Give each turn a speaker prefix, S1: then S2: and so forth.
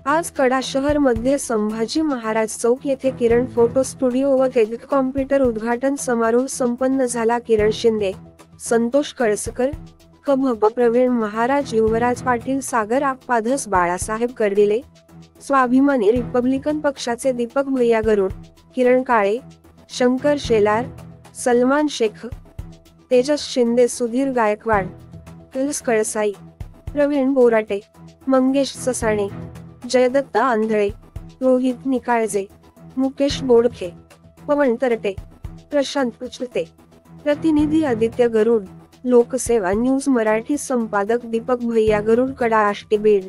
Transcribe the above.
S1: आज कडा शहर मध्ये संभाजी महाराज चौक येथे किरण फोटो स्टुडिओ व तेजक कॉम्प्युटर उद्घाटन समारोह संपन्न झाला. किरण शिंदे, संतोष कळसकर, कभप प्रवीण महाराज, युवराज पाटील, सागर आप्पाधस, बाळासाहेब कर्डिले, स्वाभिमानी रिपब्लिकन पक्षाचे दीपक भैया गरुड, किरण काळे, शंकर शेलार, सलमान शेख, तेजस शिंदे, सुधीर गायकवाड, कलस कळसाई, प्रवीण बोराटे, मंगेश ससाणे, जयदत्त आंधळे, रोहित निकाळजे, मुकेश बोडखे, पवन तरटे, प्रशांत उचलते. प्रतिनिधी आदित्य गरुड, लोकसेवा न्यूज मराठी. संपादक दीपक भैया गरुड, कडा आष्टी, बीड.